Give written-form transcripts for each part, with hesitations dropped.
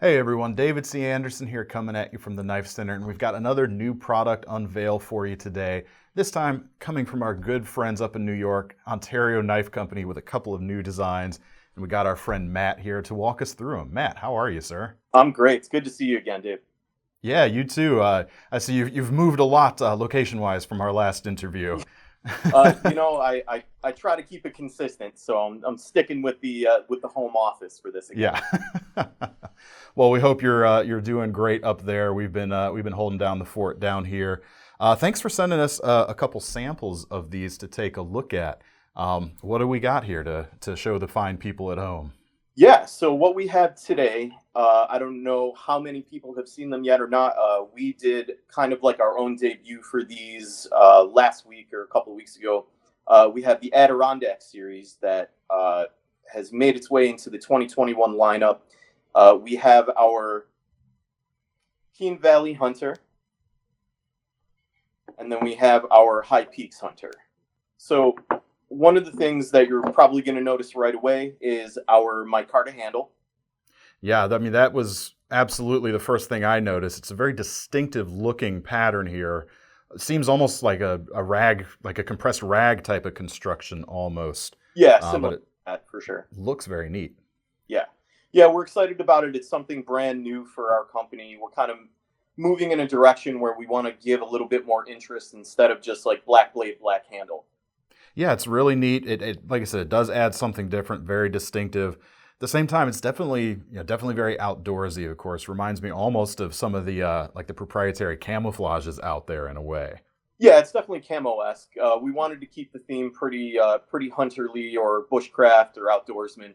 Hey everyone, David C. Anderson here coming at you from the Knife Center, and we've got another new product unveil for you today. This time coming from our good friends up in New York, Ontario Knife Company, with a couple of new designs. And we got our friend Matt here to walk us through them. Matt, how are you, sir? I'm great. It's good to see you again, Dave. Yeah, you too. I see you've moved a lot location-wise from our last interview. I try to keep it consistent, so I'm sticking with the home office for this again. Yeah. Well, we hope you're doing great up there. We've been holding down the fort down here. Thanks for sending us a couple samples of these to take a look at. What do we got here to show the fine people at home? Yeah. So what we have today, I don't know how many people have seen them yet or not. We did kind of like our own debut for these last week or a couple of weeks ago. We have the Adirondack series that has made its way into the 2021 lineup. We have our Keene Valley Hunter, and then we have our High Peaks Hunter. So one of the things that you're probably going to notice right away is our micarta handle. Yeah, I mean, that was absolutely the first thing I noticed. It's a very distinctive looking pattern here. It seems almost like a rag, like a compressed rag type of construction almost. Yeah, But similar to it that for sure. looks very neat. Yeah. Yeah, we're excited about it. It's something brand new for our company. We're kind of moving in a direction where we want to give a little bit more interest instead of just like black blade, black handle. Yeah, it's really neat. It like I said, it does add something different, very distinctive. At the same time, it's definitely very outdoorsy. Of course, reminds me almost of some of the like the proprietary camouflages out there in a way. Yeah, it's definitely camo-esque. We wanted to keep the theme pretty hunterly or bushcraft or outdoorsman.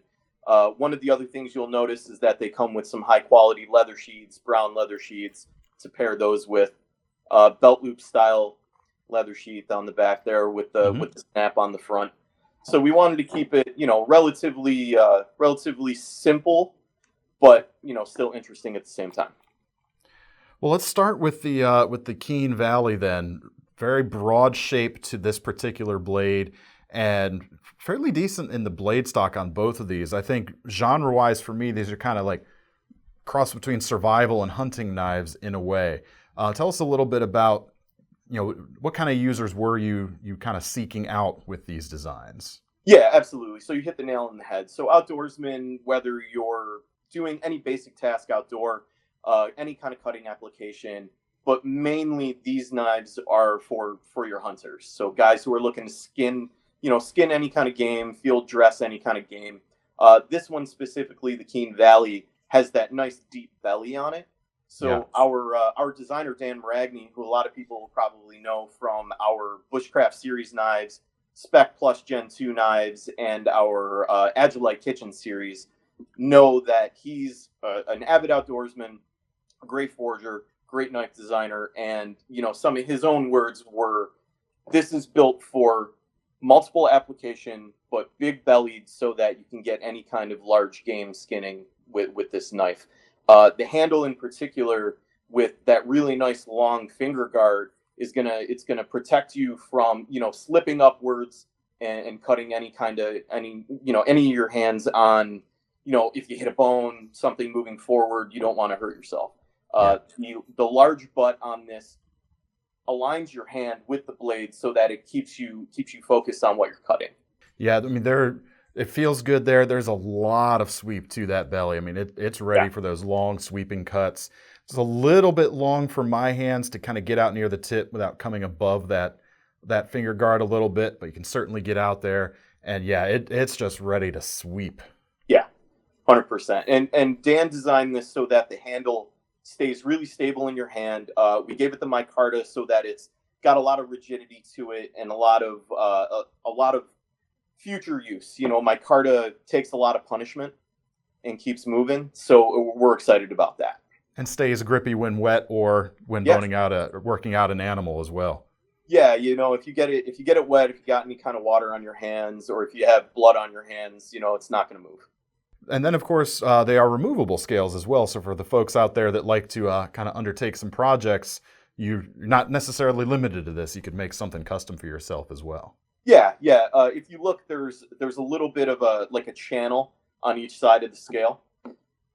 One of the other things you'll notice is that they come with some high quality leather sheets, brown leather sheets, to pair those with belt loop style leather sheath on the back there with the Hmm. with the snap on the front. So we wanted to keep it, relatively simple, but still interesting at the same time. Well, let's start with the Keene Valley then. Very broad shape to this particular blade, and fairly decent in the blade stock on both of these. I think genre-wise for me, these are kind of like cross between survival and hunting knives in a way. Tell us a little bit about what kind of users were you kind of seeking out with these designs? Yeah, absolutely. So you hit the nail on the head. So outdoorsmen, whether you're doing any basic task outdoor, any kind of cutting application, but mainly these knives are for your hunters. So guys who are looking to skin any kind of game, field dress any kind of game. This one specifically, the Keene Valley, has that nice deep belly on it. Yeah. So our designer Dan Maragni, who a lot of people will probably know from our Bushcraft series knives, Spec Plus Gen 2 knives, and our Agilite Kitchen series, know that he's an avid outdoorsman, a great forger, great knife designer, and some of his own words were, "This is built for multiple application, but big bellied, so that you can get any kind of large game skinning with this knife." The handle in particular, with that really nice long finger guard, it's gonna protect you from slipping upwards and cutting any of your hands on, if you hit a bone, something moving forward, you don't want to hurt yourself. Yeah. The large butt on this aligns your hand with the blade so that it keeps you focused on what you're cutting. Yeah, I mean, it feels good there. There's a lot of sweep to that belly. I mean, it's Yeah. ready for those long sweeping cuts. It's a little bit long for my hands to kind of get out near the tip without coming above that finger guard a little bit, but you can certainly get out there. And yeah, it's just ready to sweep. Yeah, 100%. And Dan designed this so that the handle stays really stable in your hand. We gave it the micarta so that it's got a lot of rigidity to it and a lot of future use. Micarta takes a lot of punishment and keeps moving, so we're excited about that. And stays grippy when wet or when Yeah, working out an animal as well. yeah. If you get it wet, if you got any kind of water on your hands, or if you have blood on your hands, it's not going to move. And then, of course, they are removable scales as well. So for the folks out there that like to kind of undertake some projects, you're not necessarily limited to this. You could make something custom for yourself as well. Yeah, yeah. If you look, there's a little bit of a channel on each side of the scale,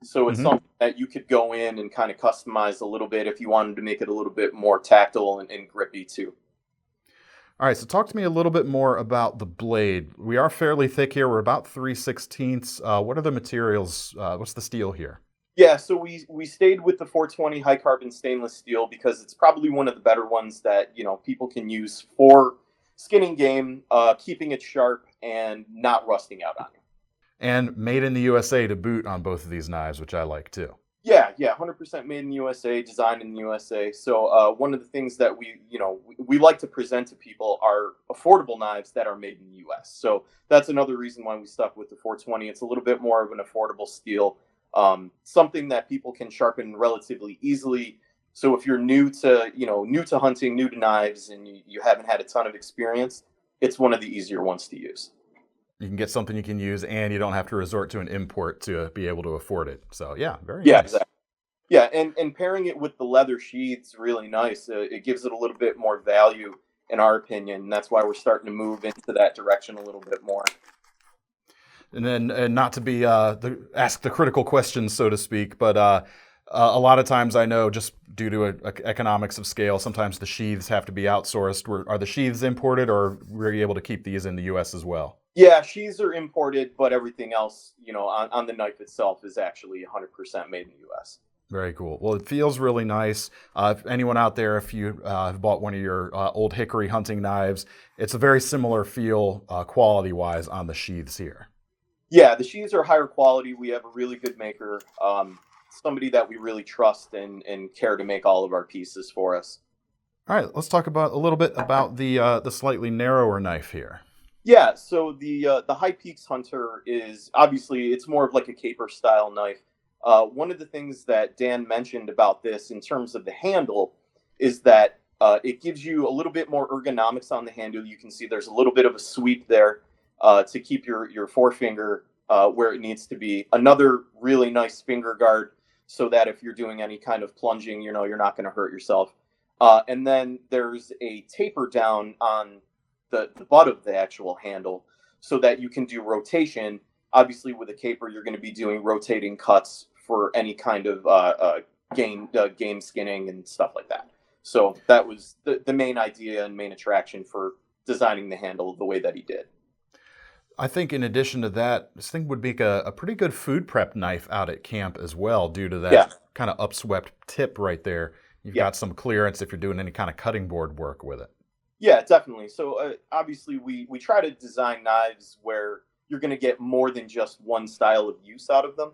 so it's Hmm. something that you could go in and kind of customize a little bit if you wanted to make it a little bit more tactile and grippy too. All right, so talk to me a little bit more about the blade. We are fairly thick here. We're about 3/16. What are the materials? What's the steel here? Yeah, so we stayed with the 420 high carbon stainless steel because it's probably one of the better ones that people can use for skinning game, keeping it sharp and not rusting out on you. And made in the USA to boot on both of these knives, which I like too. Yeah, 100% made in the USA, designed in the USA. So one of the things that we like to present to people are affordable knives that are made in the US. So that's another reason why we stuck with the 420. It's a little bit more of an affordable steel, something that people can sharpen relatively easily. So if you're new to hunting, new to knives, and you haven't had a ton of experience, it's one of the easier ones to use. You can get something you can use, and you don't have to resort to an import to be able to afford it. So yeah, very Yeah, nice. exactly. Yeah, and pairing it with the leather sheaths really nice. It gives it a little bit more value, in our opinion, and that's why we're starting to move into that direction a little bit more. And then, and not to be ask the critical questions, so to speak, but a lot of times I know, just due to economics of scale, sometimes the sheaths have to be outsourced. Are the sheaths imported, or were you able to keep these in the U.S. as well? Yeah, sheaths are imported, but everything else, on the knife itself is actually 100% made in the U.S. Very cool. Well, it feels really nice. If anyone out there, if you have bought one of your old hickory hunting knives, it's a very similar feel quality-wise on the sheaths here. Yeah, the sheaths are higher quality. We have a really good maker, somebody that we really trust and care to make all of our pieces for us. All right, let's talk about a little bit about the slightly narrower knife here. Yeah, so the High Peaks Hunter is obviously, it's more of like a caper style knife. One of the things that Dan mentioned about this in terms of the handle is that it gives you a little bit more ergonomics on the handle. You can see there's a little bit of a sweep there to keep your forefinger where it needs to be. Another really nice finger guard so that if you're doing any kind of plunging, you're not going to hurt yourself. And then there's a taper down on the butt of the actual handle so that you can do rotation. Obviously, with a caper, you're going to be doing rotating cuts for any kind of game skinning and stuff like that. So that was the main idea and main attraction for designing the handle the way that he did. I think in addition to that, this thing would make a pretty good food prep knife out at camp as well, due to that kind of upswept tip right there. You've got some clearance if you're doing any kind of cutting board work with it. Yeah, definitely. So obviously we try to design knives where you're going to get more than just one style of use out of them.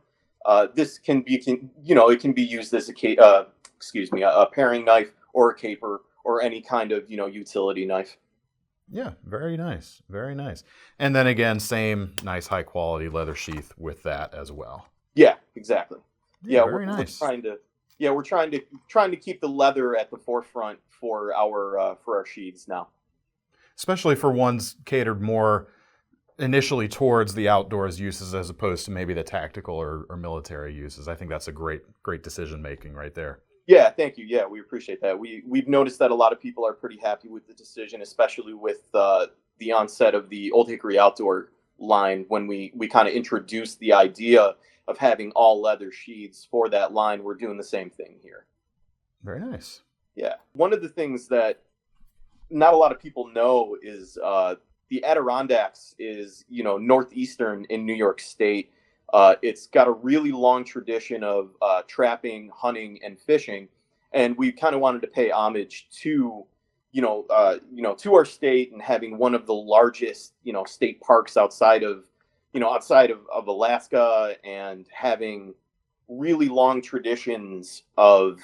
This can be, it can be used as a paring knife or a caper or any kind of, utility knife. Yeah, very nice. Very nice. And then again, same nice high quality leather sheath with that as well. Yeah, exactly. Yeah, very nice. We're trying to keep the leather at the forefront for our sheaths now. Especially for ones catered more initially towards the outdoors uses as opposed to maybe the tactical or military uses. I think that's a great decision making right there. Yeah, thank you. Yeah, we appreciate that. We've noticed that a lot of people are pretty happy with the decision, especially with the onset of the Old Hickory Outdoor line when we kind of introduced the idea of having all leather sheaths for that line. We're doing the same thing here. Very nice. Yeah. One of the things that not a lot of people know is the Adirondacks is, northeastern in New York State. It's got a really long tradition of trapping, hunting, and fishing, and we kind of wanted to pay homage to, to our state and having one of the largest, state parks outside of Alaska, and having really long traditions of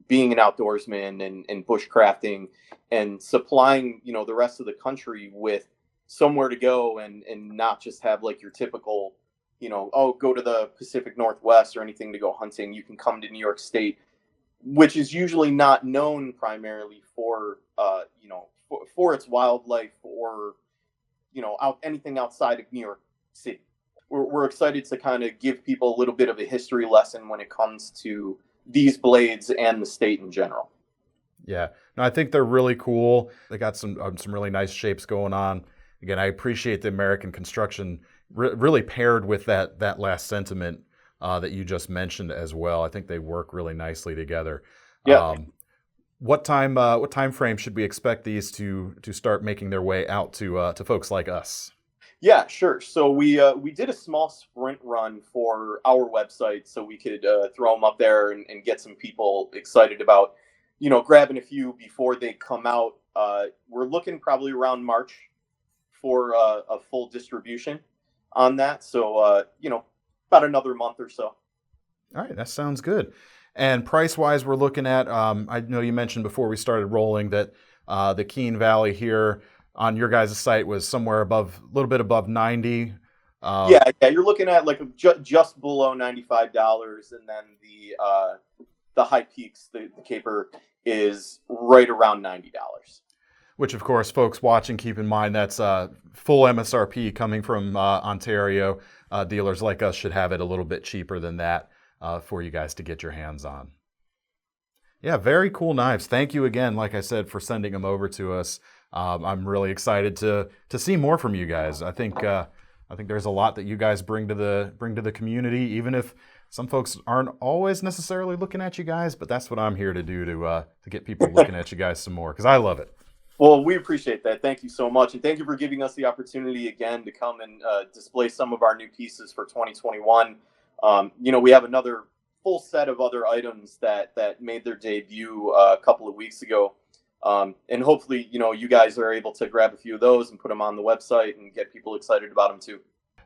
being an outdoorsman and bushcrafting and supplying, the rest of the country with somewhere to go and not just have like your typical, go to the Pacific Northwest or anything to go hunting. You can come to New York State, which is usually not known primarily for, for its wildlife or, anything outside of New York City. We're excited to kind of give people a little bit of a history lesson when it comes to these blades and the state in general. Yeah, no, I think they're really cool. They got some really nice shapes going on. Again, I appreciate the American construction really paired with that last sentiment that you just mentioned as well. I think they work really nicely together. Yeah. What time frame should we expect these to start making their way out to folks like us? Yeah, sure. So we did a small sprint run for our website so we could throw them up there and get some people excited about, grabbing a few before they come out. We're looking probably around March for a full distribution on that. So, about another month or so. All right, that sounds good. And price-wise, we're looking at, I know you mentioned before we started rolling that the Keene Valley here on your guys' site was somewhere above, a little bit above 90. Yeah, you're looking at like just below $95, and then the high peaks, the caper is right around $90. Which, of course, folks watching, keep in mind that's full MSRP coming from Ontario. Dealers like us should have it a little bit cheaper than that for you guys to get your hands on. Yeah, very cool knives. Thank you again, like I said, for sending them over to us. I'm really excited to see more from you guys. I think there's a lot that you guys bring to the community, even if some folks aren't always necessarily looking at you guys. But that's what I'm here to do to get people looking at you guys some more, because I love it. Well, we appreciate that. Thank you so much. And thank you for giving us the opportunity again to come and display some of our new pieces for 2021. We have another full set of other items that made their debut a couple of weeks ago. And hopefully, you guys are able to grab a few of those and put them on the website and get people excited about them too.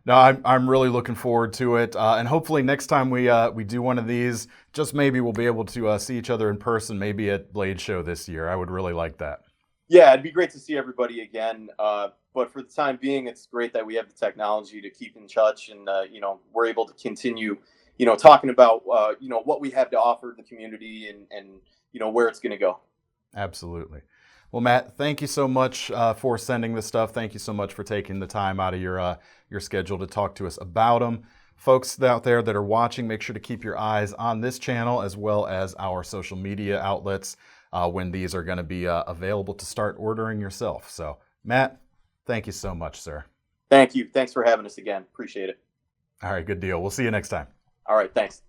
No, I'm really looking forward to it. And hopefully next time we do one of these, just maybe we'll be able to see each other in person, maybe at Blade Show this year. I would really like that. Yeah, it'd be great to see everybody again. But for the time being, it's great that we have the technology to keep in touch, and we're able to continue, talking about what we have to offer the community and where it's going to go. Absolutely. Well, Matt, thank you so much for sending this stuff. Thank you so much for taking the time out of your schedule to talk to us about them. Folks out there that are watching, make sure to keep your eyes on this channel as well as our social media outlets when these are going to be available to start ordering yourself. So, Matt, thank you so much, sir. Thank you. Thanks for having us again. Appreciate it. All right, good deal. We'll see you next time. All right, thanks.